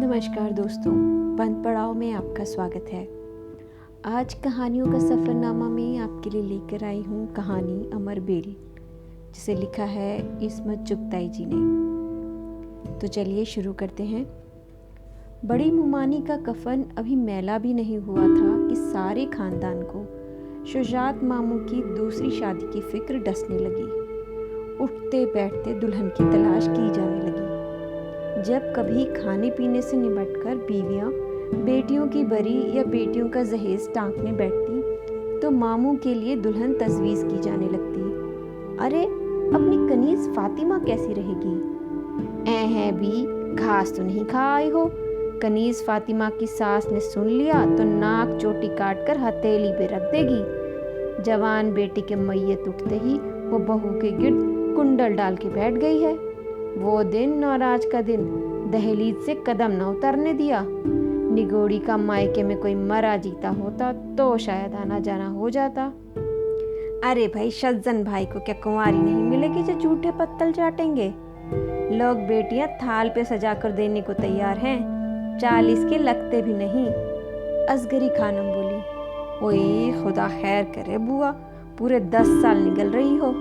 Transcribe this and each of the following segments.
नमस्कार दोस्तों, बंद पड़ाव में आपका स्वागत है। आज कहानियों का सफ़रनामा में आपके लिए लेकर आई हूँ कहानी अमर बेल, जिसे लिखा है इस्मत चुगताई जी ने। तो चलिए शुरू करते हैं। बड़ी मुमानी का कफन अभी मैला भी नहीं हुआ था कि सारे खानदान को शुजात मामू की दूसरी शादी की फिक्र डसने लगी। उठते बैठते दुल्हन की तलाश की जाने लगी। जब कभी खाने पीने से निपटकर बीवियां बेटियों की बरी या बेटियों का जहेज टांकने बैठती तो मामू के लिए दुल्हन तजवीज़ की जाने लगती। अरे अपनी कनीज फातिमा कैसी रहेगी? है भी घास तो नहीं खा आई हो। कनीज फातिमा की सास ने सुन लिया तो नाक चोटी काट कर हथेली पे रख देगी। जवान बेटी के मैयत उठते ही वो बहू के गिर्द कुंडल डाल के बैठ गई है। वो दिन और आज का दिन दहलीज से कदम न उतरने दिया। निगोड़ी का मायके में कोई मरा जीता होता तो शायद आना जाना हो जाता। अरे भाई, शज्जन भाई को क्या कुंवारी नहीं मिलेगी जो झूठे पत्तल चाटेंगे? लोग बेटियां थाल पे सजा कर देने को तैयार हैं, 40 के लगते भी नहीं। असगरी खानम बोली, ओए खुदा खैर करे बुआ, पूरे 10 साल निकल रही हो।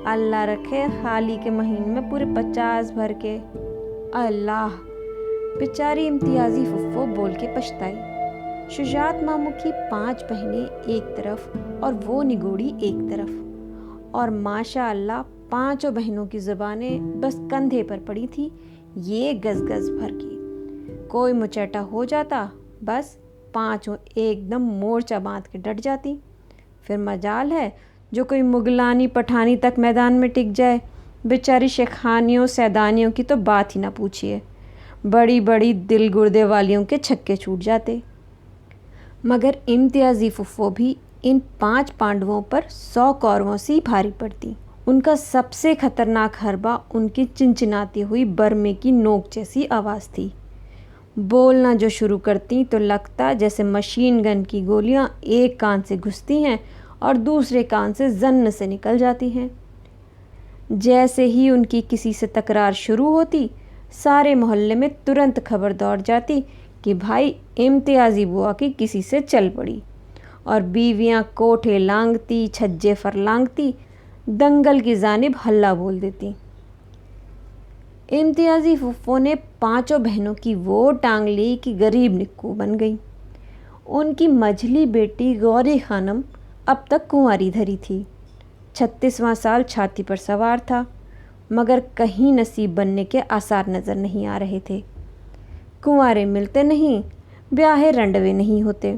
अल्लाह रखे हाली के महीने में पूरे 50 भर के। अल्लाह, बेचारी इम्तियाजी फुफ्फो बोल के पछताई। शुजात मामू की 5 बहनें एक तरफ और वो निगोड़ी एक तरफ, और माशा अल्लाह 5 बहनों की ज़बानें बस कंधे पर पड़ी थी, ये गज़ भर की। कोई मुचैटा हो जाता बस 5 एकदम मोर्चा बांध के डट जाती। फिर मजाल है जो कोई मुगलानी पठानी तक मैदान में टिक जाए। बेचारी शेखानियों सैदानियों की तो बात ही ना पूछिए, बड़ी बड़ी दिल गुर्दे वालियों के छक्के छूट जाते। मगर इम्तियाजी फुफ्फो भी इन 5 पांडवों पर 100 कौरवों से भारी पड़ती। उनका सबसे खतरनाक हरबा उनकी चिंचिनाती हुई बरमे की नोक जैसी आवाज़ थी। बोलना जो शुरू करती तो लगता जैसे मशीन गन की गोलियां एक कान से घुसती हैं और दूसरे कान से जन्न से निकल जाती हैं। जैसे ही उनकी किसी से तकरार शुरू होती, सारे मोहल्ले में तुरंत खबर दौड़ जाती कि भाई इम्तियाजी बुआ की किसी से चल पड़ी, और बीवियां कोठे लांगती, छज्जे फरलांगती, दंगल की जानिब हल्ला बोल देती। इम्तियाजी फुफ्फो ने 5 बहनों की वो टांग ली कि गरीब निक्कू बन गई। उनकी मझली बेटी गौरी खानम अब तक कुंवारी धरी थी। 36वां साल छाती पर सवार था, मगर कहीं नसीब बनने के आसार नज़र नहीं आ रहे थे। कुंवारे मिलते नहीं, ब्याहे रंडवे नहीं होते।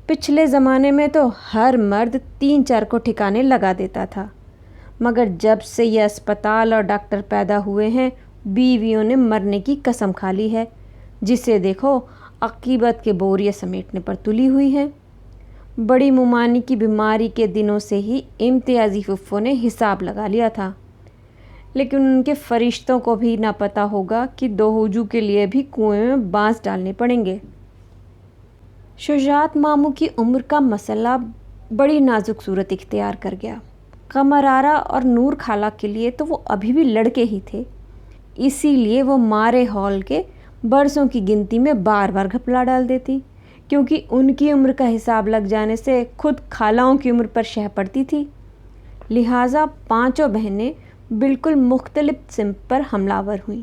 पिछले ज़माने में तो हर मर्द 3-4 को ठिकाने लगा देता था, मगर जब से ये अस्पताल और डॉक्टर पैदा हुए हैं, बीवियों ने मरने की कसम खा ली है। जिसे देखो अकीबत के बोरिये समेटने पर तुली हुई है। बड़ी मुमानी की बीमारी के दिनों से ही इम्तियाजी फुफ्फो ने हिसाब लगा लिया था, लेकिन उनके फरिश्तों को भी ना पता होगा कि दोहूजू के लिए भी कुएं में बांस डालने पड़ेंगे। शुजात मामू की उम्र का मसला बड़ी नाजुक सूरत इख्तियार कर गया। कमर आरा और नूर खाला के लिए तो वो अभी भी लड़के ही थे, इसीलिए वो मारे हॉल के बरसों की गिनती में बार बार घपला डाल देती, क्योंकि उनकी उम्र का हिसाब लग जाने से खुद खालाओं की उम्र पर शह पड़ती थी। लिहाजा 5 बहनें बिल्कुल मुख्तलिफ सिमत पर हमलावर हुईं।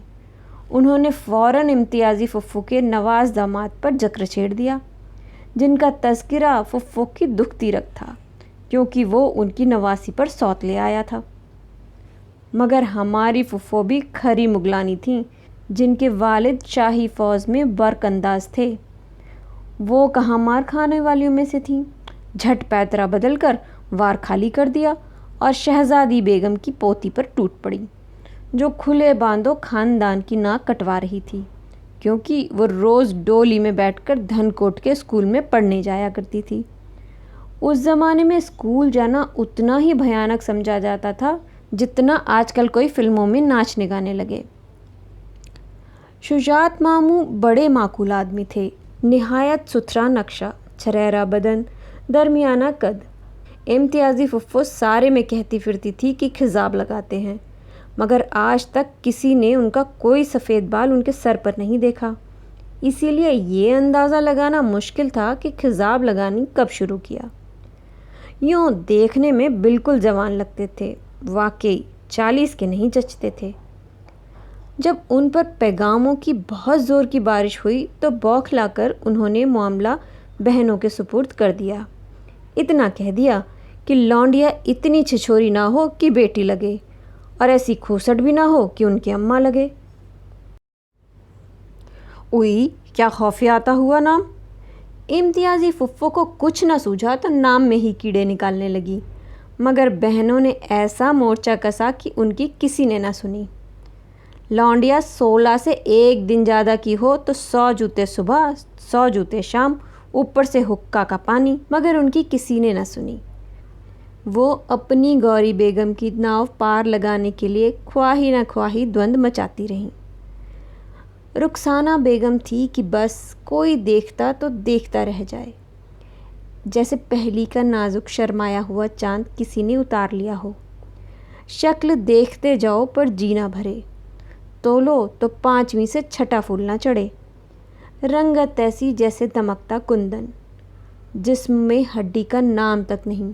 उन्होंने फ़ौरन इम्तियाजी फुफ्फो के नवाज दामाद पर जक्र छेड़ दिया, जिनका तज़किरा फुफ्फो की दुखती रख था, क्योंकि वो उनकी नवासी पर सौत ले आया था। मगर हमारी फुफ्फो भी खरी मुगलानी थीं, जिनके वालिद शाही फ़ौज में बरकंदाज थे। वो कहाँ मार खाने वालियों में से थीं। झट पैतरा बदल कर वार खाली कर दिया और शहजादी बेगम की पोती पर टूट पड़ी, जो खुले बांधो खानदान की नाक कटवा रही थी, क्योंकि वो रोज़ डोली में बैठकर धनकोट के स्कूल में पढ़ने जाया करती थी। उस ज़माने में स्कूल जाना उतना ही भयानक समझा जाता था जितना आजकल कोई फिल्मों में नाचने गाने लगे। शुजात मामू बड़े माकूल आदमी थे। निहायत सुथरा नक्शा, छरेरा बदन, दरमियाना कद। इम्तियाजी फुफ्फो सारे में कहती फिरती थी कि खिजाब लगाते हैं, मगर आज तक किसी ने उनका कोई सफ़ेद बाल उनके सर पर नहीं देखा। इसीलिए ये अंदाज़ा लगाना मुश्किल था कि खिजाब लगानी कब शुरू किया। यूँ देखने में बिल्कुल जवान लगते थे, वाकई 40 के नहीं जचते थे। जब उन पर पैगामों की बहुत ज़ोर की बारिश हुई तो बौखलाकर उन्होंने मामला बहनों के सुपुर्द कर दिया। इतना कह दिया कि लौंडिया इतनी छिछोरी ना हो कि बेटी लगे और ऐसी खूसट भी ना हो कि उनकी अम्मा लगे। उई, क्या खौफियाता हुआ नाम। इम्तियाज़ी फुफ्फो को कुछ न सूझा तो नाम में ही कीड़े निकालने लगी, मगर बहनों ने ऐसा मोर्चा कसा कि उनकी किसी ने ना सुनी। लौंडिया 16 से एक दिन ज़्यादा की हो तो 100 जूते सुबह 100 जूते शाम, ऊपर से हुक्का का पानी, मगर उनकी किसी ने ना सुनी। वो अपनी गौरी बेगम की नाव पार लगाने के लिए ख्वाही न ख्वाही द्वंद मचाती रहीं। रुखसाना बेगम थी कि बस कोई देखता तो देखता रह जाए, जैसे पहली का नाजुक शर्माया हुआ चांद किसी ने उतार लिया हो। शक्ल देखते जाओ पर जीना भरे, तोलो तो 5वीं से छठा फूल ना चढ़े। रंगत ऐसी जैसे दमकता कुंदन, जिस्म में हड्डी का नाम तक नहीं,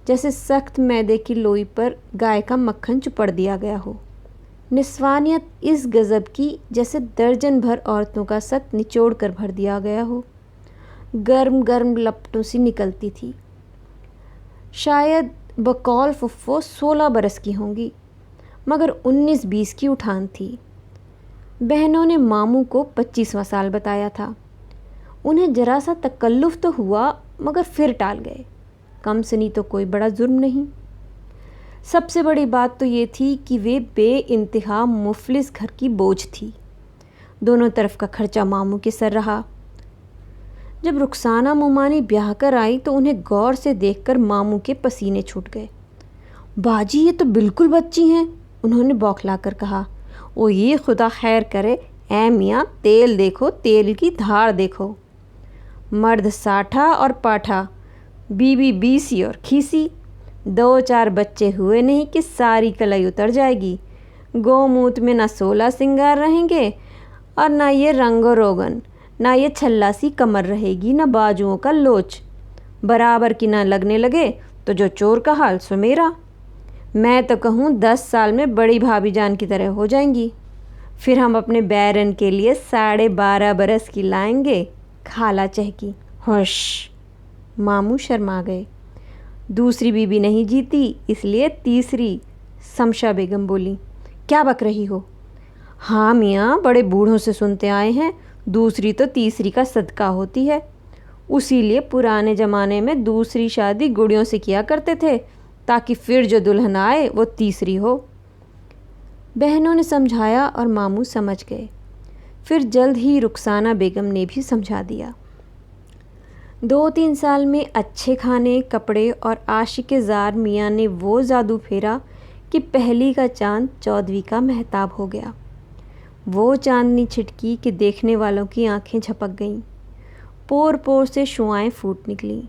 जैसे सख्त मैदे की लोई पर गाय का मक्खन चुपड़ दिया गया हो। निस्वानियत इस गज़ब की जैसे दर्जन भर औरतों का सत निचोड़ कर भर दिया गया हो, गर्म गर्म लपटों सी निकलती थी। शायद बकौल फुफ्फो 16 बरस की होंगी, मगर 19-20 की उठान थी। बहनों ने मामू को 25वां साल बताया था। उन्हें जरा सा तकल्लुफ़ तो हुआ, मगर फिर टाल गए। कम सनी तो कोई बड़ा जुर्म नहीं। सबसे बड़ी बात तो ये थी कि वे बेइंतहा मुफलिस घर की बोझ थी। दोनों तरफ का खर्चा मामू के सर रहा। जब रुखसाना मुमानी ब्याह कर आई तो उन्हें गौर से देखकर मामू के पसीने छूट गए। बाजी, ये तो बिल्कुल बच्ची हैं, उन्होंने बौखला कर कहा। ओ ये खुदा खैर करे, ऐ मियाँ, तेल देखो, तेल की धार देखो। मर्द 60 और पाठा, बीबी 20 और खीसी। 2-4 बच्चे हुए नहीं कि सारी कलाई उतर जाएगी। गोमूत में ना 16 सिंगार रहेंगे और ना ये रंगो रोगन, ना ये छल्ला सी कमर रहेगी, ना बाजुओं का लोच। बराबर की ना लगने लगे तो जो चोर का हाल सो मेरा। मैं तो कहूँ 10 साल में बड़ी भाभी जान की तरह हो जाएंगी। फिर हम अपने बैरन के लिए 12.5 बरस की लाएंगे। खाला चहकी। होश, मामू शर्मा गए। दूसरी बीबी नहीं जीती, इसलिए तीसरी, समशा बेगम बोली। क्या बक रही हो? हाँ मियाँ, बड़े बूढ़ों से सुनते आए हैं, दूसरी तो तीसरी का सदका होती है। उसीलिए पुराने ज़माने में दूसरी शादी गुड़ियों से किया करते थे, ताकि फिर जो दुल्हन आए वो तीसरी हो। बहनों ने समझाया और मामू समझ गए। फिर जल्द ही रुखसाना बेगम ने भी समझा दिया। 2-3 साल में अच्छे खाने, कपड़े और आशिक ज़ार मियाँ ने वो जादू फेरा कि पहली का चांद 14वीं का महताब हो गया। वो चांदनी छिटकी कि देखने वालों की आंखें झपक गईं, पोर पोर से शुआएं फूट निकलीं।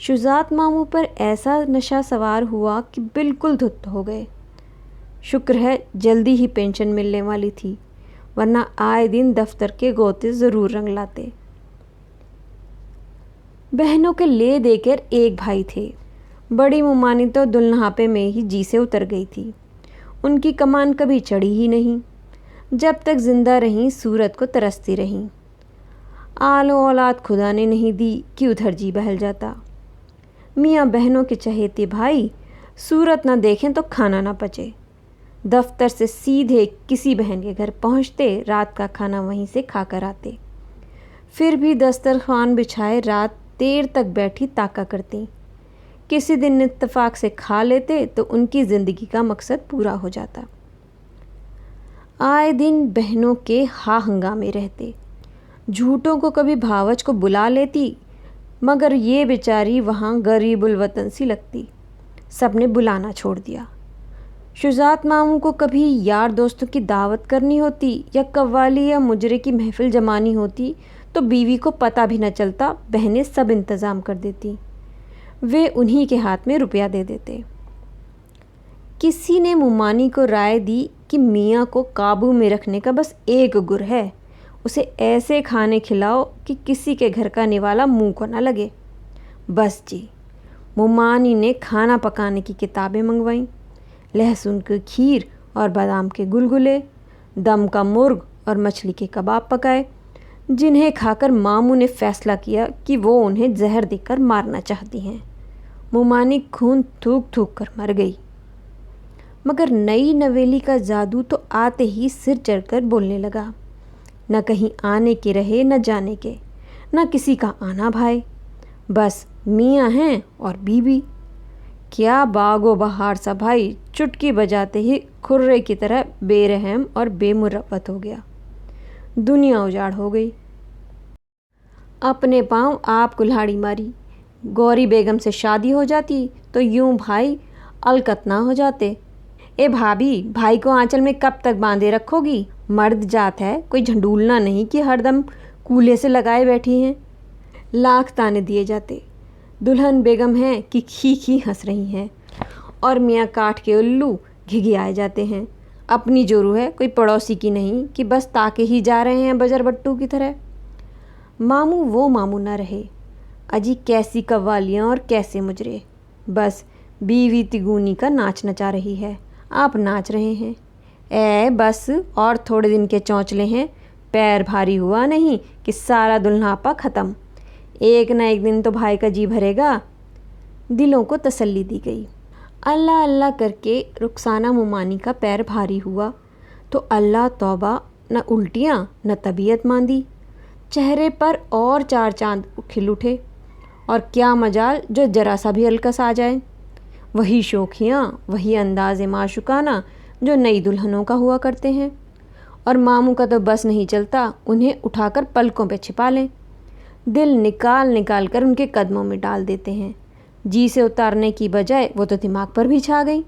शुजात मामू पर ऐसा नशा सवार हुआ कि बिल्कुल धुत हो गए। शुक्र है जल्दी ही पेंशन मिलने वाली थी, वरना आए दिन दफ्तर के गोते ज़रूर रंग लाते। बहनों के ले देकर एक भाई थे। बड़ी मुमानी तो दुल्हापे में ही जी से उतर गई थी। उनकी कमान कभी चढ़ी ही नहीं। जब तक जिंदा रहीं सूरत को तरसती रहीं। आलो औलाद खुदा ने नहीं दी कि उधर जी बहल जाता। मियाँ बहनों के चहेते भाई सूरत न देखें तो खाना ना पचे। दफ्तर से सीधे किसी बहन के घर पहुँचते, रात का खाना वहीं से खा कर आते। फिर भी दस्तरखान बिछाए रात देर तक बैठी ताका करती। किसी दिन इत्तेफाक से खा लेते तो उनकी ज़िंदगी का मकसद पूरा हो जाता। आए दिन बहनों के हा हंगामे रहते। झूठों को कभी भावच को बुला लेती, मगर ये बेचारी वहाँ गरीबुल वतन सी लगती। सबने बुलाना छोड़ दिया। शुजात मामू को कभी यार दोस्तों की दावत करनी होती या कव्वाली या मुजरे की महफिल जमानी होती तो बीवी को पता भी न चलता, बहनें सब इंतज़ाम कर देती। वे उन्हीं के हाथ में रुपया दे देते। किसी ने मुमानी को राय दी कि मियाँ को काबू में रखने का बस एक गुर है, उसे ऐसे खाने खिलाओ कि किसी के घर का निवाला मुंह को ना लगे। बस जी, मुमानी ने खाना पकाने की किताबें मंगवाईं, लहसुन की खीर और बादाम के गुलगुले, दम का मुर्ग और मछली के कबाब पकाए, जिन्हें खाकर मामू ने फैसला किया कि वो उन्हें जहर देकर मारना चाहती हैं। मुमानी खून थूक थूक कर मर गई। मगर नई नवेली का जादू तो आते ही सिर चढ़कर बोलने लगा। न कहीं आने के रहे न जाने के, न किसी का आना भाई, बस मियाँ हैं और बीबी। क्या बागो बहार सा भाई चुटकी बजाते ही खुर्रे की तरह बेरहम और बेमुरवत हो गया। दुनिया उजाड़ हो गई। अपने पाँव आप कुल्हाड़ी मारी। गौरी बेगम से शादी हो जाती तो यूं भाई अलकत ना हो जाते। ए भाभी, भाई को आंचल में कब तक बांधे रखोगी? मर्द जात है, कोई झंडूलना नहीं कि हरदम कूल्हे से लगाए बैठी हैं। लाख ताने दिए जाते। दुल्हन बेगम हैं कि खी खी हंस रही हैं और मियाँ काठ के उल्लू घिघियाए जाते हैं। अपनी जोरू है, कोई पड़ोसी की नहीं कि बस ताके ही जा रहे हैं बजर बट्टू की तरह। मामू वो मामू न रहे। अजी कैसी कव्वालियाँ और कैसे मुजरे। बस बीवी तिगुनी का नाच नचा रही है, आप नाच रहे हैं। ए बस और थोड़े दिन के चौंचले हैं, पैर भारी हुआ नहीं कि सारा दुल्हनापा ख़त्म। एक न एक दिन तो भाई का जी भरेगा। दिलों को तसल्ली दी गई। अल्लाह अल्लाह करके रुखसाना मुमानी का पैर भारी हुआ तो अल्लाह तौबा, न उल्टियाँ न तबीयत मांदी। चेहरे पर और चार चांद खिल उठे। और क्या मजाल जो जरा सा भी अलकस आ जाए। वही शोखियाँ, वही अंदाज़े माशुकाना जो नई दुल्हनों का हुआ करते हैं। और मामू का तो बस नहीं चलता उन्हें उठाकर पलकों पे छिपा लें। दिल निकाल निकाल कर उनके कदमों में डाल देते हैं। जी से उतारने की बजाय वो तो दिमाग पर भी छा गई।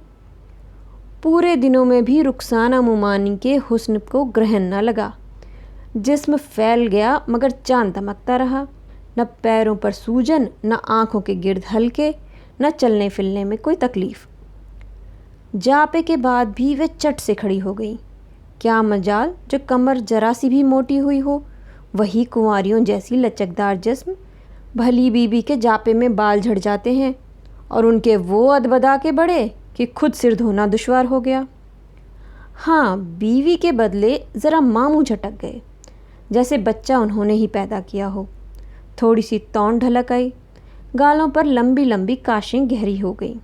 पूरे दिनों में भी रुखसाना मुमानी के हुस्न को ग्रहण न लगा। जिस्म फैल गया मगर चांद दमकता रहा। न पैरों पर सूजन, न आँखों के गिर्द हल्के, न चलने फिरने में कोई तकलीफ। जापे के बाद भी वे चट से खड़ी हो गई। क्या मजाल जो कमर जरा सी भी मोटी हुई हो, वही कुंवारियों जैसी लचकदार जिस्म। भली बीबी के जापे में बाल झड़ जाते हैं और उनके वो अदबदा के बड़े कि खुद सिर धोना दुश्वार हो गया। हाँ, बीवी के बदले ज़रा मामू झटक गए, जैसे बच्चा उन्होंने ही पैदा किया हो। थोड़ी सी तौन ढलक आई, गालों पर लंबी लंबी काशें गहरी हो गईं।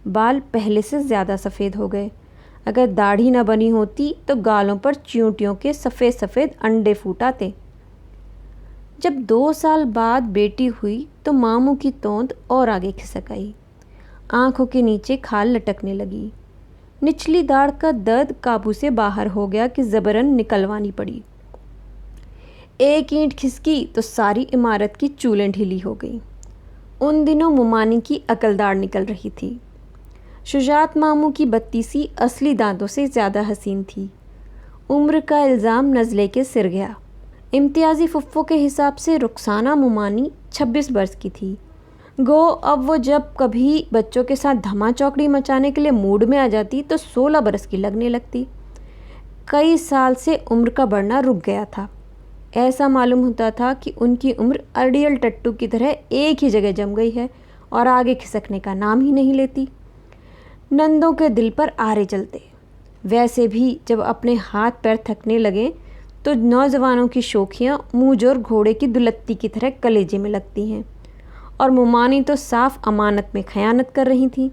बाल पहले से ज़्यादा सफ़ेद हो गए। अगर दाढ़ी न बनी होती तो गालों पर चींटियों के सफ़ेद सफ़ेद अंडे फूट आते। जब 2 साल बाद बेटी हुई तो मामू की तोंद और आगे खिसक आई। आँखों के नीचे खाल लटकने लगी। निचली दाढ़ का दर्द काबू से बाहर हो गया कि ज़बरन निकलवानी पड़ी। एक ईंट खिसकी तो सारी इमारत की चूलें ढीली हो गई। उन दिनों मुमानी की अकलदार निकल रही थी। शुजात मामू की बत्तीसी असली दांतों से ज़्यादा हसीन थी। उम्र का इल्ज़ाम नज़ले के सिर गया। इम्तियाज़ी फुफ्फो के हिसाब से रुखसाना मुमानी 26 बरस की थी। गो अब वो जब कभी बच्चों के साथ धमा चौकड़ी मचाने के लिए मूड में आ जाती तो 16 बरस की लगने लगती। कई साल से उम्र का बढ़ना रुक गया था। ऐसा मालूम होता था कि उनकी उम्र अड़ियल टट्टू की तरह एक ही जगह जम गई है और आगे खिसकने का नाम ही नहीं लेती। नंदों के दिल पर आरे चलते। वैसे भी जब अपने हाथ पैर थकने लगे तो नौजवानों की शोखियाँ मुँहजोर घोड़े की दुलत्ती की तरह कलेजे में लगती हैं। और मुमानी तो साफ अमानत में खयानत कर रही थी।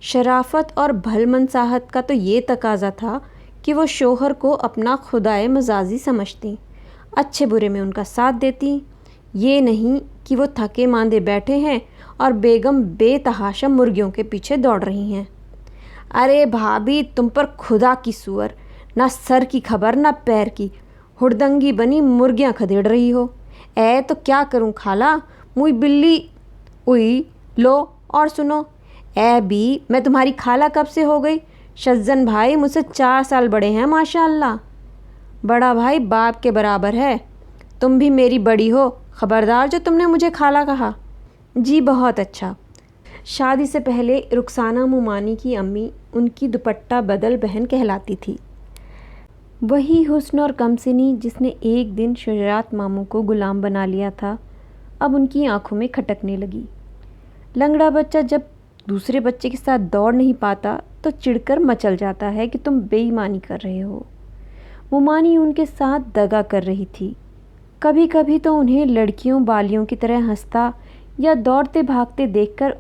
शराफत और भलमनसाहत का तो ये तकाजा था कि वो शोहर को अपना खुदाए मजाजी समझती, अच्छे बुरे में उनका साथ देती। ये नहीं कि वो थके मांदे बैठे हैं और बेगम बेतहाशा मुर्गियों के पीछे दौड़ रही हैं। अरे भाभी, तुम पर खुदा की सुअर, ना सर की खबर ना पैर की, हुड़दंगी बनी मुर्गियां खदेड़ रही हो। ए तो क्या करूं खाला, मुई बिल्ली। उई लो और सुनो। ए बी, मैं तुम्हारी खाला कब से हो गई? शज्जन भाई मुझसे 4 साल बड़े हैं माशाअल्लाह। बड़ा भाई बाप के बराबर है। तुम भी मेरी बड़ी हो, खबरदार जो तुमने मुझे खाला कहा। जी बहुत अच्छा। शादी से पहले रुखसाना मुमानी की अम्मी उनकी दुपट्टा बदल बहन कहलाती थी। वही हुस्न और कमसिनी जिसने एक दिन शुजात मामू को गुलाम बना लिया था, अब उनकी आंखों में खटकने लगी। लंगड़ा बच्चा जब दूसरे बच्चे के साथ दौड़ नहीं पाता तो चिढ़कर मचल जाता है कि तुम बेईमानी कर रहे हो। मुमानी उनके साथ दगा कर रही थी। कभी कभी तो उन्हें लड़कियों बालियों की तरह हंसता या दौड़ते भागते देखकर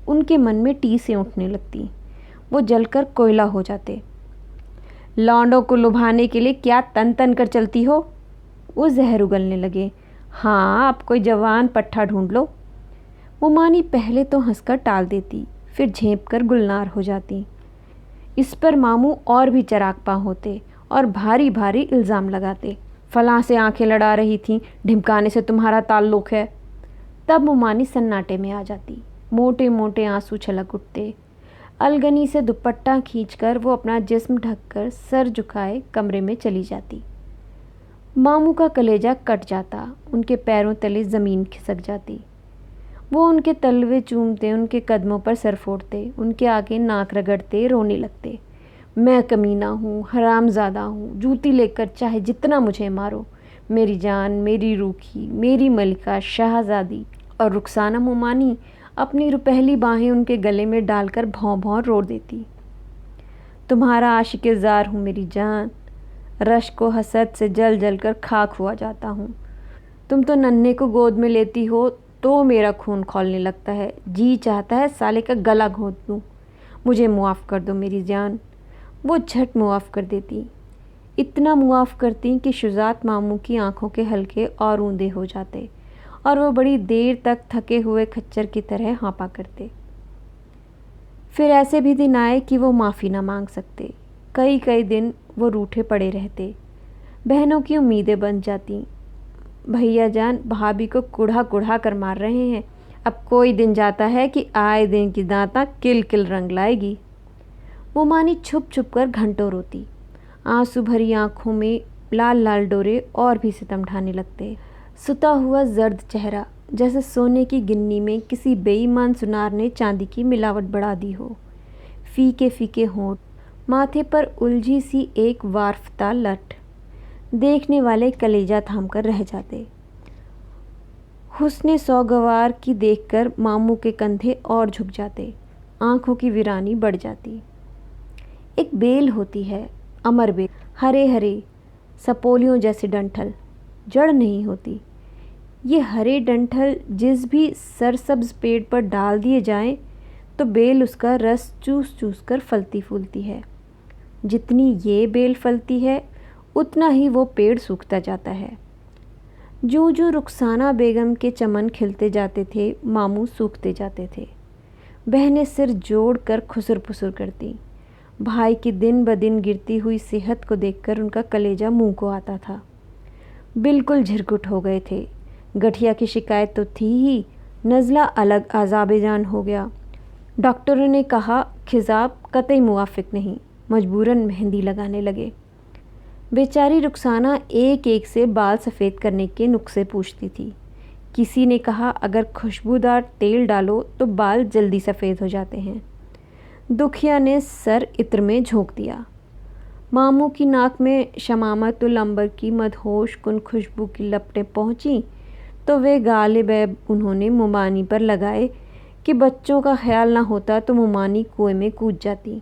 उनके मन में टीसें उठने लगती। वो जलकर कोयला हो जाते। लौंडों को लुभाने के लिए क्या तन तन कर चलती हो? वो जहर उगलने लगे। हाँ, आप कोई जवान पट्ठा ढूंढ लो। मुमानी पहले तो हंसकर टाल देती, फिर झेंप कर गुलनार हो जाती। इस पर मामू और भी चरागपा होते और भारी भारी इल्ज़ाम लगाते। फलां से आंखें लड़ा रही थीं, ढिमकाने से तुम्हारा ताल्लुक़ है। तब मुमानी सन्नाटे में आ जाती। मोटे मोटे आंसू छलक उठते। अलगनी से दुपट्टा खींचकर वो अपना जिस्म ढककर सर झुकाए कमरे में चली जाती। मामू का कलेजा कट जाता, उनके पैरों तले ज़मीन खिसक जाती। वो उनके तलवे चूमते, उनके कदमों पर सर फोड़ते, उनके आगे नाक रगड़ते, रोने लगते। मैं कमीना हूँ, हरामज़ादा हूँ, जूती लेकर चाहे जितना मुझे मारो, मेरी जान, मेरी रूखी, मेरी मलिका शहज़ादी। और रुखसाना मुमानी अपनी रुपहली बाहें उनके गले में डालकर भौं भौं रो देती। तुम्हारा आशिक़ ज़ार हूँ मेरी जान, रश्क व हसद से जल जल कर खाक हुआ जाता हूँ। तुम तो नन्हे को गोद में लेती हो तो मेरा खून खौलने लगता है। जी चाहता है साले का गला घोंट दूँ। मुझे मुआफ़ कर दो मेरी जान। वो झट मुआफ़ कर देती। इतना मुआफ़ करती कि शुजात मामू की आंखों के हल्के और ऊंधे हो जाते और वो बड़ी देर तक थके हुए खच्चर की तरह हाँपा करते। फिर ऐसे भी दिन आए कि वो माफ़ी ना मांग सकते। कई कई दिन वो रूठे पड़े रहते। बहनों की उम्मीदें बन जाती। भैया जान भाभी को कुढ़ा कुढ़ा कर मार रहे हैं। अब कोई दिन जाता है कि आए दिन की दांता किल किल रंग लाएगी। मुमानी छुप छुप कर घंटों रोती। आंसू भरी आंखों में लाल लाल डोरे और भी सितम ढाने लगते। सुता हुआ जर्द चेहरा जैसे सोने की गिन्नी में किसी बेईमान सुनार ने चांदी की मिलावट बढ़ा दी हो। फीके फीके होंठ, माथे पर उलझी सी एक वारफ्ता लट, देखने वाले कलेजा थाम कर रह जाते। हुस्ने सौगवार की देखकर मामू के कंधे और झुक जाते, आंखों की वीरानी बढ़ जाती। एक बेल होती है, अमर बेल, हरे हरे सपोलियों जैसे डंठल, जड़ नहीं होती। ये हरे डंठल जिस भी सरसब्ज पेड़ पर डाल दिए जाएं तो बेल उसका रस चूस चूस कर फलती फूलती है। जितनी ये बेल फलती है उतना ही वो पेड़ सूखता जाता है। जो जो रुखसाना बेगम के चमन खिलते जाते थे, मामू सूखते जाते थे। बहनें सिर जोड़ कर खुसर फुसर करती। भाई की दिन ब दिन गिरती हुई सेहत को देखकर उनका कलेजा मुंह को आता था। बिल्कुल झिरकुट हो गए थे। गठिया की शिकायत तो थी ही, नज़ला अलग आज़ाबे जान हो गया। डॉक्टरों ने कहा खिज़ाब कतई मुवाफिक नहीं, मजबूरन मेहंदी लगाने लगे। बेचारी रुखसाना एक एक से बाल सफ़ेद करने के नुस्खे पूछती थी। किसी ने कहा अगर खुशबूदार तेल डालो तो बाल जल्दी सफ़ेद हो जाते हैं। दुखिया ने सर इत्र में झोंक दिया। मामू की नाक में शमामतुल अंबर की मदहोश कुन खुशबू की लपटें पहुंची तो वे गालिब उन्होंने मुमानी पर लगाए कि बच्चों का ख्याल ना होता तो मुमानी कुएं में कूद जाती।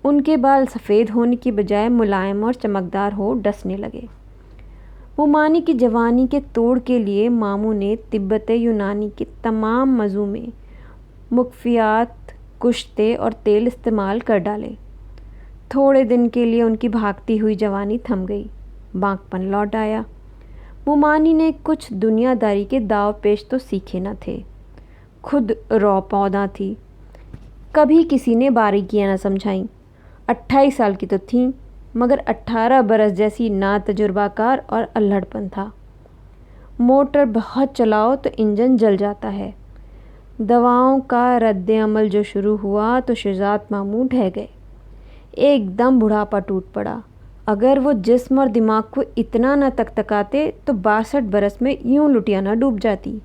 उनके बाल सफ़ेद होने की बजाय मुलायम और चमकदार हो डसने लगे। मुमानी की जवानी के तोड़ के लिए मामू ने तिब्बत यूनानी के तमाम मज़ू में मुकफ़ियात, कुश्ते और तेल इस्तेमाल कर डाले। थोड़े दिन के लिए उनकी भागती हुई जवानी थम गई, बांकपन लौट आया। मुमानी ने कुछ दुनियादारी के दाव पेश तो सीखे न थे, खुद रौ पौधा थी। कभी किसी ने बारीकियां न समझाईं। 28 साल की तो थीं, मगर 18 बरस जैसी ना तजुर्बाकार और अल्हड़पन था। मोटर बहुत चलाओ तो इंजन जल जाता है। दवाओं का रद्द अमल जो शुरू हुआ तो शुजात मामू ढह गए। एकदम बुढ़ापा टूट पड़ा। अगर वो जिस्म और दिमाग को इतना न तकतकाते तो 62 बरस में यूं लुटियाना डूब जाती।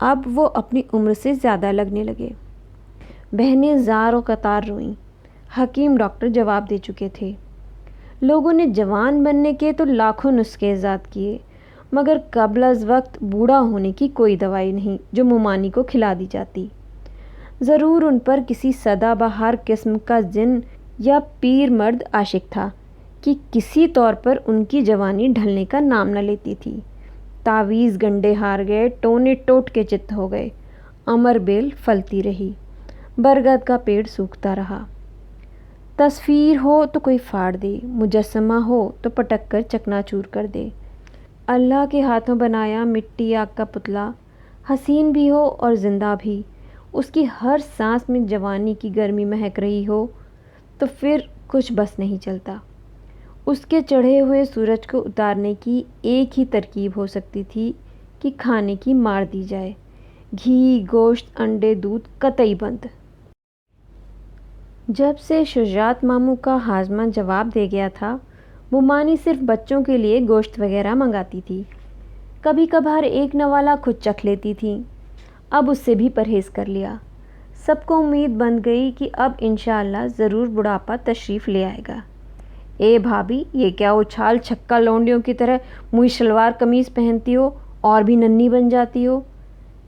अब वो अपनी उम्र से ज़्यादा लगने लगे। बहनें ज़ार व कतार रोईं। हकीम डॉक्टर जवाब दे चुके थे। लोगों ने जवान बनने के तो लाखों नुस्खे ईजाद किए, मगर कब्ल अज़ वक्त बूढ़ा होने की कोई दवाई नहीं जो मुमानी को खिला दी जाती। ज़रूर उन पर किसी सदाबहार किस्म का जिन या पीर मर्द आशिक था कि किसी तौर पर उनकी जवानी ढलने का नाम न लेती थी। तावीज़ गंडे हार गए, टोने टोट के चित्त हो गए। अमर बेल फलती रही, बरगद का पेड़ सूखता रहा। तस्वीर हो तो कोई फाड़ दे, मुजस्समा हो तो पटक कर चकनाचूर कर दे। अल्लाह के हाथों बनाया मिट्टी आग का पुतला, हसीन भी हो और ज़िंदा भी, उसकी हर सांस में जवानी की गर्मी महक रही हो, तो फिर कुछ बस नहीं चलता। उसके चढ़े हुए सूरज को उतारने की एक ही तरकीब हो सकती थी कि खाने की मार दी जाए। घी, गोश्त, अंडे, दूध कतई बंद। जब से शुजात मामू का हाजमा जवाब दे गया था, मुमानी सिर्फ बच्चों के लिए गोश्त वगैरह मंगाती थी। कभी कभार एक नवाला खुद चख लेती थी। अब उससे भी परहेज़ कर लिया। सबको उम्मीद बन गई कि अब इंशाअल्लाह ज़रूर बुढ़ापा तशरीफ़ ले आएगा। ए भाभी, ये क्या उछाल छक्का लौंडियों की तरह मुई शलवार कमीज़ पहनती हो और भी नन्ही बन जाती हो।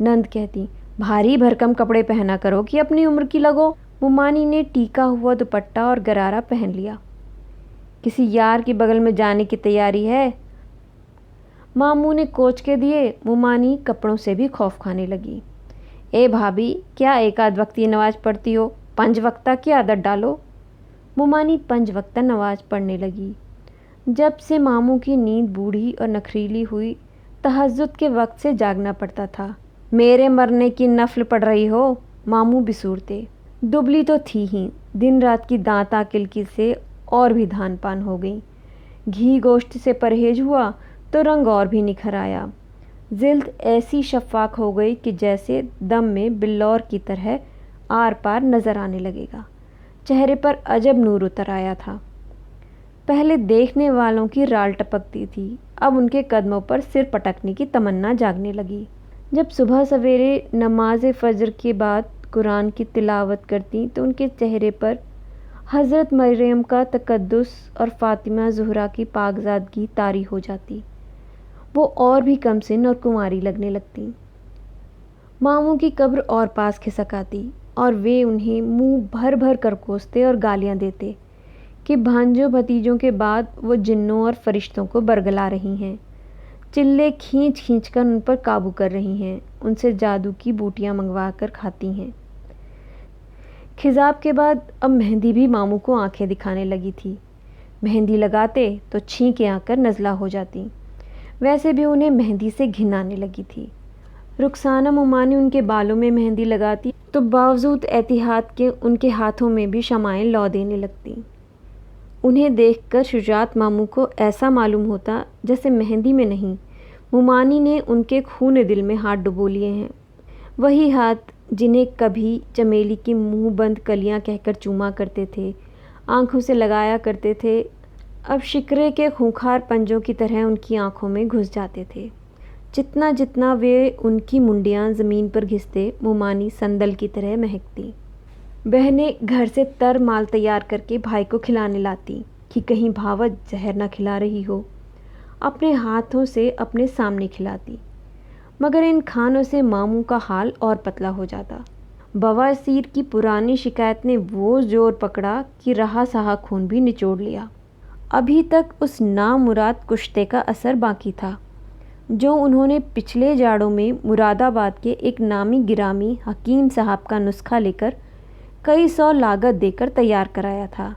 नंद कहती, भारी भरकम कपड़े पहना करो कि अपनी उम्र की लगो। मुमानी ने टीका हुआ दुपट्टा और गरारा पहन लिया। किसी यार के बगल में जाने की तैयारी है? मामू ने कोच के दिए। मुमानी कपड़ों से भी खौफ खाने लगी। ए भाभी, क्या एक आध वक्ती नमाज पढ़ती हो? 5 वक्ता की आदत डालो। मुमानी 5 वक्ता नमाज पढ़ने लगी। जब से मामू की नींद बूढ़ी और नखरीली हुई, तहज्जुद के वक्त से जागना पड़ता था। मेरे मरने की नफल पढ़ रही हो? मामू बिसूरते। दुबली तो थी ही, दिन रात की दांत आकिलकी से और भी धान पान हो गई। घी गोश्त से परहेज हुआ तो रंग और भी निखर आया। जिल्द ऐसी शफ़ाक हो गई कि जैसे दम में बिल्लौर की तरह आर पार नज़र आने लगेगा। चेहरे पर अजब नूर उतर आया था। पहले देखने वालों की राल टपकती थी, अब उनके कदमों पर सिर पटकने की तमन्ना जागने लगी। जब सुबह सवेरे नमाज फ़जर के बाद कुरान की तिलावत करती तो उनके चेहरे पर हज़रत मरियम का तकद्दुस और फ़ातिमा ज़ुहरा की पाकज़ादगी तारी हो जाती। वो और भी कमसिन और कुंवारी लगने लगती। मामू की कब्र और पास खिसक आती और वे उन्हें मुंह भर भर कर कोसते और गालियां देते कि भांजों भतीजों के बाद वो जिन्नों और फरिश्तों को बरगला रही हैं, चिल्ले खींच खींच कर उन पर काबू कर रही हैं, उनसे जादू की बूटियां मंगवा कर खाती हैं। खिजाब के बाद अब मेहंदी भी मामू को आंखें दिखाने लगी थी। मेहंदी लगाते तो छींकें आकर नज़ला हो जाती। वैसे भी उन्हें मेहंदी से घिन आने लगी थी। रुखसाना मुमानी उनके बालों में मेहंदी लगाती तो बावजूद एहतियात के उनके हाथों में भी शमाएं लौ देने लगती। उन्हें देखकर शुजात मामू को ऐसा मालूम होता जैसे मेहंदी में नहीं, मुमानी ने उनके खून दिल में हाथ डुबो लिए हैं। वही हाथ जिन्हें कभी चमेली की मुंह बंद कलियां कहकर चूमा करते थे, आंखों से लगाया करते थे, अब शिकरे के खूंखार पंजों की तरह उनकी आंखों में घुस जाते थे। जितना जितना वे उनकी मुंडियां ज़मीन पर घिसते, मुमानी संदल की तरह महकती। बहनें घर से तर माल तैयार करके भाई को खिलाने लाती कि कहीं भावत जहर न खिला रही हो। अपने हाथों से अपने सामने खिलाती, मगर इन खानों से मामू का हाल और पतला हो जाता। बवासीर की पुरानी शिकायत ने वो जोर पकड़ा कि रहा सहा खून भी निचोड़ लिया। अभी तक उस नामुराद कुश्ते का असर बाकी था जो उन्होंने पिछले जाड़ों में मुरादाबाद के एक नामी गिरामी हकीम साहब का नुस्खा लेकर कई 100 लागत देकर तैयार कराया था।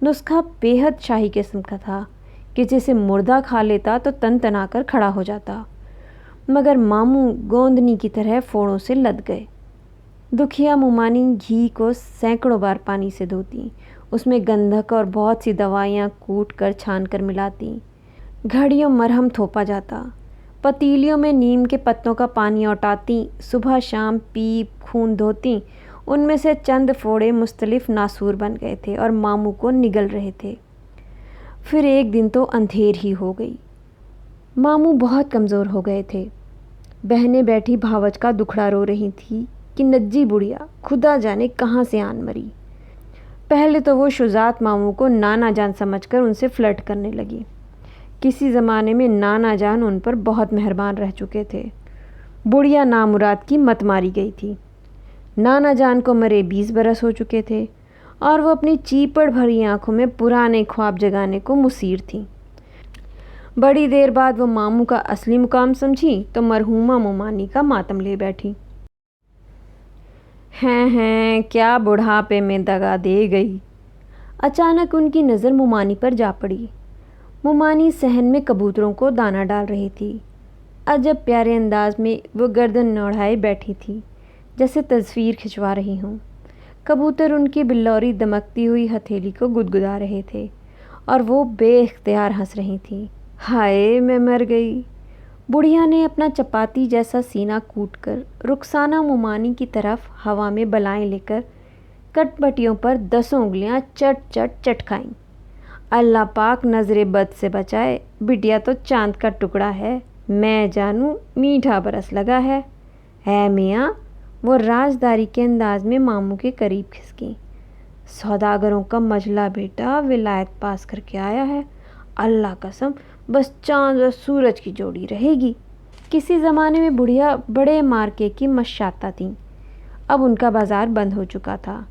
नुस्खा बेहद शाही किस्म का था कि जिसे मुर्दा खा लेता तो तन तना कर खड़ा हो जाता, मगर मामू गोंदनी की तरह फोड़ों से लद गए। दुखिया मुमानी घी को सैकड़ों बार पानी से धोती, उसमें गंधक और बहुत सी दवाइयाँ कूट कर छान कर मिलाती। घड़ियों मरहम थोपा जाता, पतीलियों में नीम के पत्तों का पानी औटाती, सुबह शाम पीप खून धोती। उनमें से चंद फोड़े मुख्तलिफ नासूर बन गए थे और मामू को निगल रहे थे। फिर एक दिन तो अंधेर ही हो गई। मामू बहुत कमज़ोर हो गए थे। बहनें बैठी भावच का दुखड़ा रो रही थी कि नज्जी बुढ़िया खुदा जाने कहाँ से आन मरी। पहले तो वो शुजात मामू को नाना जान समझकर उनसे फ्लर्ट करने लगी। किसी ज़माने में नाना जान उन पर बहुत मेहरबान रह चुके थे। बुढ़िया नामुराद की मत मारी गई थी। नाना जान को मरे 20 बरस हो चुके थे और वो अपनी चीपड़ भरी आंखों में पुराने ख्वाब जगाने को मुसीर थी। बड़ी देर बाद वो मामू का असली मुकाम समझी तो मरहूमा मोमानी का मातम ले बैठी। हैं क्या बुढ़ापे में दगा दे गई। अचानक उनकी नज़र मोमानी पर जा पड़ी। मोमानी सहन में कबूतरों को दाना डाल रही थी। अजब प्यारे अंदाज में वो गर्दन नौड़ाए बैठी थी, जैसे तस्वीर खिंचवा रही हूँ। कबूतर उनकी बिल्लौरी दमकती हुई हथेली को गुदगुदा रहे थे और वो बेख्तियार हंस रही थी। हाय मैं मर गई। बुढ़िया ने अपना चपाती जैसा सीना कूटकर रुखसाना मोमानी की तरफ हवा में बलाएं लेकर कटपटियों पर 10 उंगलियां चट चट चटकाईं। अल्लाह पाक नजरे बद से बचाए, बिटिया तो चांद का टुकड़ा है, मैं जानूं मीठा बरस लगा है मियाँ। वो राजदारी के अंदाज में मामू के करीब खिसकी। सौदागरों का मजला बेटा विलायत पास करके आया है, अल्लाह कसम बस चांद और सूरज की जोड़ी रहेगी। किसी ज़माने में बुढ़िया बड़े मार्के की मशाता थीं। अब उनका बाजार बंद हो चुका था।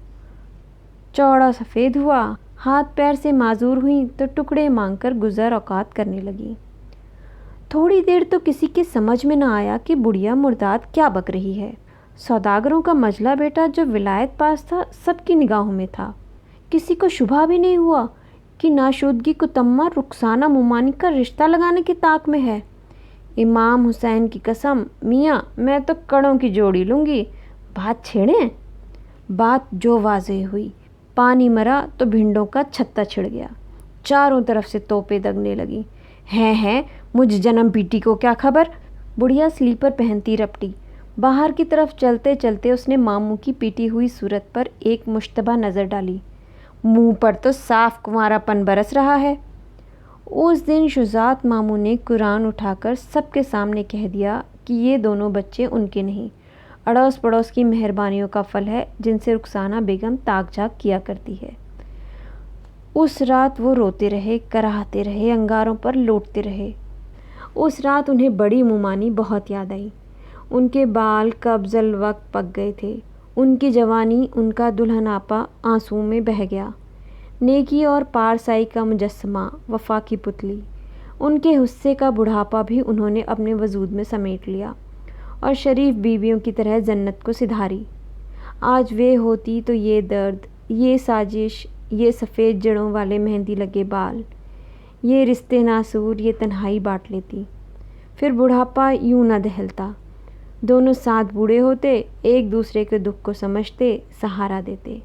चौड़ा सफ़ेद हुआ, हाथ पैर से माजूर हुई तो टुकड़े मांगकर गुजर औकात करने लगी। थोड़ी देर तो किसी के समझ में न आया कि बुढ़िया मुर्दाद क्या बक रही है। सौदागरों का मजला बेटा जो विलायत पास था सबकी निगाहों में था। किसी को शुबा भी नहीं हुआ कि नाशुदगी कुतम्मा रुखसाना मोमानी का रिश्ता लगाने की ताक में है। इमाम हुसैन की कसम मियाँ मैं तो कड़ों की जोड़ी लूँगी, बात छेड़ें। बात जो वाज़ेह हुई, पानी मरा तो भिंडों का छत्ता छिड़ गया। चारों तरफ से तोपें दगने लगी। हैं मुझ जन्म पीटी को क्या खबर। बुढ़िया स्लीपर पहनती रपटी। बाहर की तरफ चलते चलते उसने मामू की पीटी हुई सूरत पर एक मुश्तबा नज़र डाली। मुंह पर तो साफ कुंवारापन बरस रहा है। उस दिन शुजात मामू ने कुरान उठाकर सबके सामने कह दिया कि ये दोनों बच्चे उनके नहीं, अड़ोस पड़ोस की मेहरबानियों का फल है जिनसे रुखसाना बेगम ताक झाक किया करती है। उस रात वो रोते रहे, कराहते रहे, अंगारों पर लौटते रहे। उस रात उन्हें बड़ी मोमानी बहुत याद आई। उनके बाल कब्ज़ल वक्त पक गए थे। उनकी जवानी, उनका दुल्हनापा आंसुओं में बह गया। नेकी और पारसाई का मुजस्समा, वफा की पुतली, उनके हुस्से का बुढ़ापा भी उन्होंने अपने वजूद में समेट लिया और शरीफ बीवियों की तरह जन्नत को सिधारी। आज वे होती तो ये दर्द, ये साजिश, ये सफ़ेद जड़ों वाले मेहंदी लगे बाल, ये रिश्ते नासूर, ये तन्हाई बांट लेती। फिर बुढ़ापा यूं न दहलता। दोनों साथ बूढ़े होते, एक दूसरे के दुख को समझते, सहारा देते।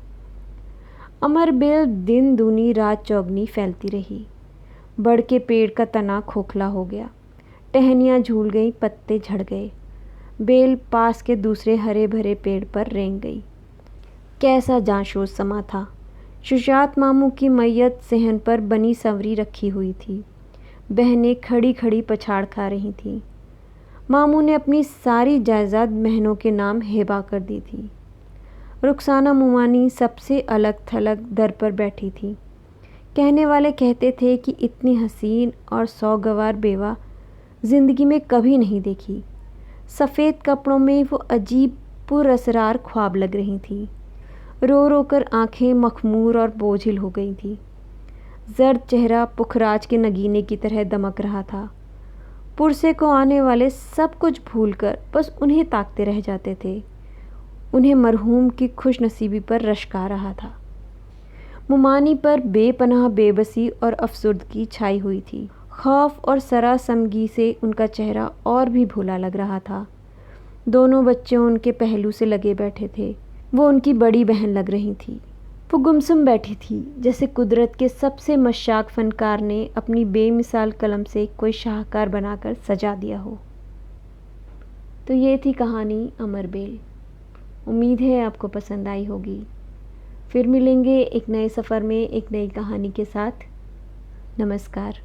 अमर बेल दिन दूनी रात चौगनी फैलती रही। बड़ के पेड़ का तना खोखला हो गया, टहनियाँ झूल गई, पत्ते झड़ गए। बेल पास के दूसरे हरे भरे पेड़ पर रेंग गई। कैसा जांशोज समा था। शुजात मामू की मैयत सहन पर बनी संवरी रखी हुई थी। बहनें खड़ी खड़ी पछाड़ खा रही थीं। मामू ने अपनी सारी जायदाद बहनों के नाम हेबा कर दी थी। रुखसाना मोमानी सबसे अलग थलग दर पर बैठी थी। कहने वाले कहते थे कि इतनी हसीन और सौगवार बेवा ज़िंदगी में कभी नहीं देखी। सफ़ेद कपड़ों में वो अजीब पुरअसरार ख्वाब लग रही थी। रो रो कर आँखें मखमूर और बोझिल हो गई थी। जर्द चेहरा पुखराज के नगीने की तरह दमक रहा था। पुरसे को आने वाले सब कुछ भूलकर बस उन्हें ताकते रह जाते थे। उन्हें मरहूम की खुश नसीबी पर रश्का रहा था। मोमानी पर बेपनाह बेबसी और अफसुर्दगी छाई हुई थी। खौफ और सरासमगी से उनका चेहरा और भी भूला लग रहा था। दोनों बच्चे उनके पहलू से लगे बैठे थे। वो उनकी बड़ी बहन लग रही थी। वो गुमसुम बैठी थी, जैसे कुदरत के सबसे मशाक फनकार ने अपनी बेमिसाल कलम से कोई शाहकार बनाकर सजा दिया हो। तो ये थी कहानी अमर बेल। उम्मीद है आपको पसंद आई होगी। फिर मिलेंगे एक नए सफ़र में एक नई कहानी के साथ। नमस्कार।